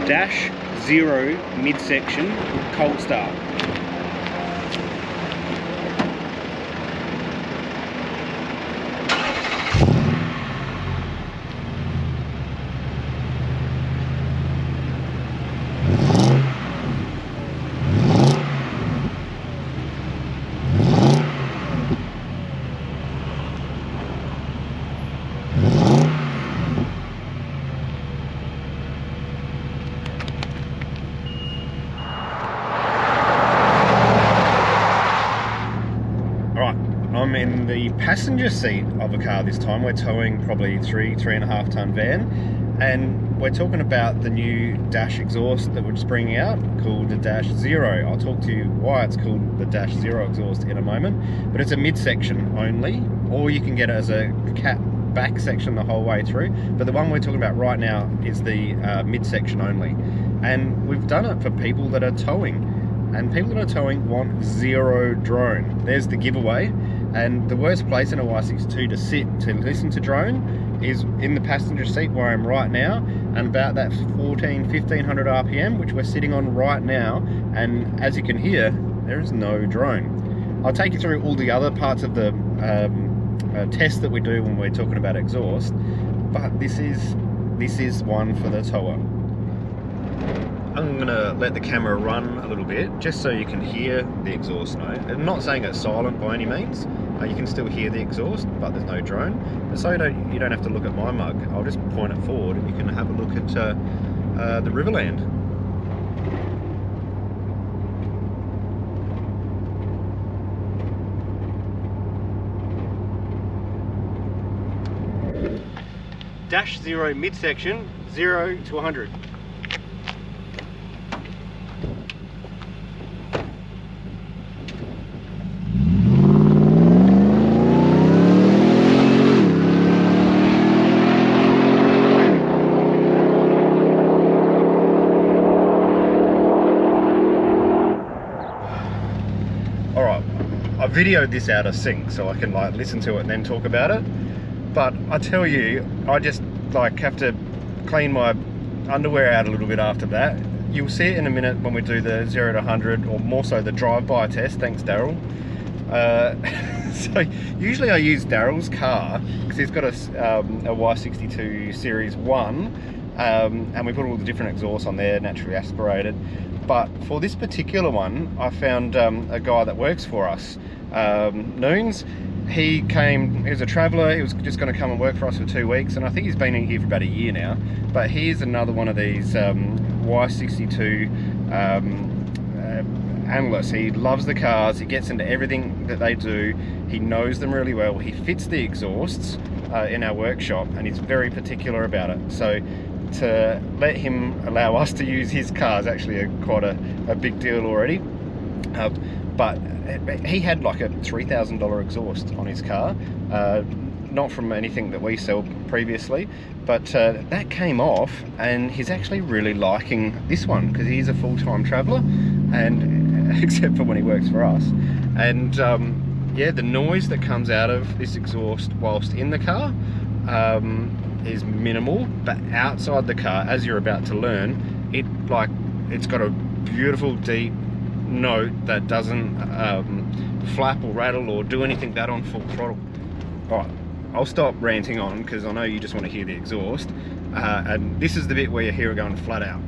Dash 0 midsection cold start. I'm in the passenger seat of a car this time. We're towing probably 3.5 ton van, and we're talking about the new Dash exhaust that we're just bringing out called the Dash Zero. I'll talk to you why it's called the Dash Zero exhaust in a moment, but it's a midsection only, or you can get it as a cat back section the whole way through, but the one we're talking about right now is the midsection only, and we've done it for people that are towing, and people that are towing want zero drone. There's the giveaway. And the worst place in a Y62 to sit to listen to drone is in the passenger seat where I am right now, and about that 1500 RPM, which we're sitting on right now. And as you can hear, there is no drone. I'll take you through all the other parts of the test that we do when we're talking about exhaust, but this is one for the tower. I'm gonna let the camera run a little bit just so you can hear the exhaust note. I'm not saying it's silent by any means. You can still hear the exhaust, but there's no drone. But so you don't have to look at my mug. I'll just point it forward and you can have a look at the Riverland. Dash Zero midsection, 0 to 100. I videoed this out of sync so I can like listen to it and then talk about it, but I tell you, I just like have to clean my underwear out a little bit after that. You'll see it in a minute when we do the 0 to 100, or more so the drive-by test. Thanks, Daryl. So usually I use Daryl's car because he's got a Y62 Series 1, and we put all the different exhausts on there, naturally aspirated. But for this particular one, I found a guy that works for us, Noons. He was a traveller. He was just going to come and work for us for 2 weeks, and I think he's been in here for about a year now. But here's another one of these Y62 analysts. He loves the cars. He gets into everything that they do. He knows them really well. He fits the exhausts in our workshop, and he's very particular about it. So to let him allow us to use his car is actually quite a big deal already. But he had like a $3,000 exhaust on his car, not from anything that we sell previously, but that came off, and he's actually really liking this one because he's a full-time traveller, and except for when he works for us. And yeah, the noise that comes out of this exhaust whilst in the car is minimal, but outside the car, as you're about to learn, it's got a beautiful deep note that doesn't flap or rattle or do anything that on full throttle. Alright, I'll stop ranting on because I know you just want to hear the exhaust, and this is the bit where you hear it going flat out.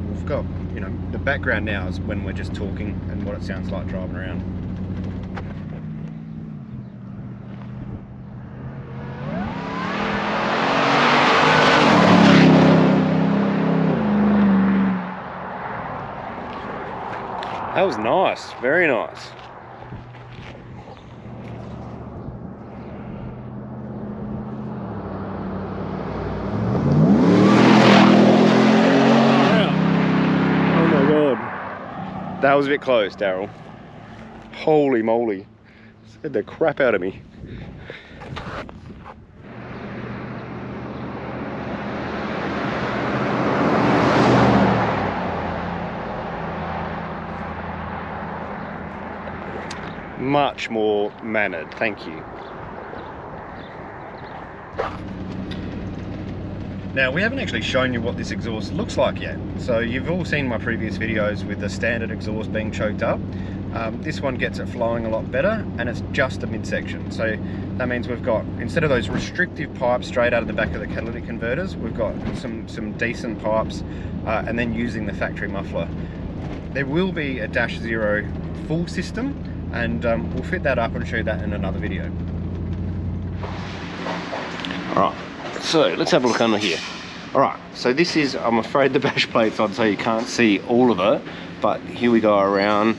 We've got, you know, the background now is when we're just talking and what it sounds like driving around. That was nice, very nice. Oh my God. That was a bit close, Daryl. Holy moly. Scared the crap out of me. Much more mannered, thank you. Now, we haven't actually shown you what this exhaust looks like yet. So you've all seen my previous videos with the standard exhaust being choked up. This one gets it flowing a lot better, and it's just a midsection. So that means we've got, instead of those restrictive pipes straight out of the back of the catalytic converters, we've got some decent pipes, and then using the factory muffler. There will be a Dash Zero full system, and we'll fit that up and show you that in another video. All right, so let's have a look under here. All right, so this is, I'm afraid the bash plate's on, so you can't see all of it, but here we go around.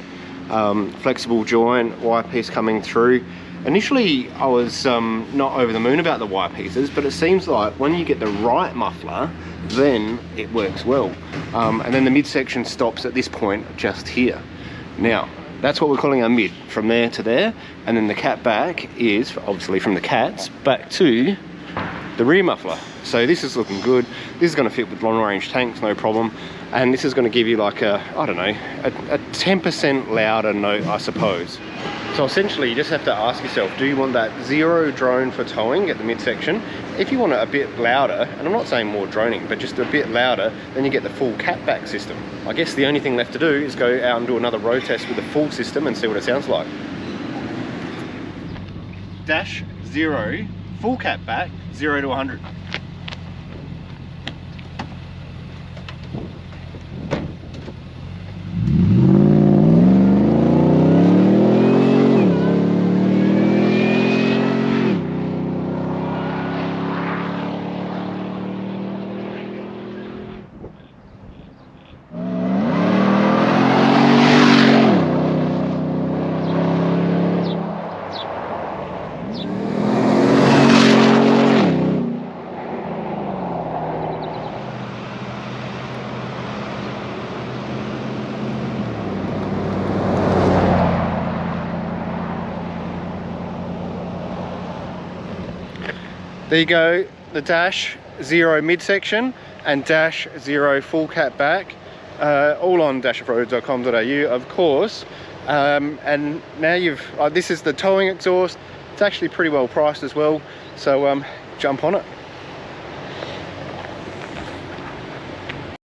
Flexible joint, wire piece coming through. Initially, I was not over the moon about the wire pieces, but it seems like when you get the right muffler, then it works well. And then the midsection stops at this point just here. Now, that's what we're calling our mid, from there to there, and then the cat back is obviously from the cats back to the rear muffler. So this is looking good. This is going to fit with long range tanks, no problem. And this is going to give you like a, I don't know, a 10% louder note, I suppose. So essentially you just have to ask yourself, do you want that zero drone for towing at the midsection? If you want it a bit louder, and I'm not saying more droning, but just a bit louder, then you get the full catback system. I guess the only thing left to do is go out and do another road test with the full system and see what it sounds like. Dash Zero, full catback, 0 to 100. There you go, the Dash Zero midsection and Dash Zero full cat back, all on dashoffroad.com.au, of course. And now you've, this is the towing exhaust. It's actually pretty well priced as well, so jump on it.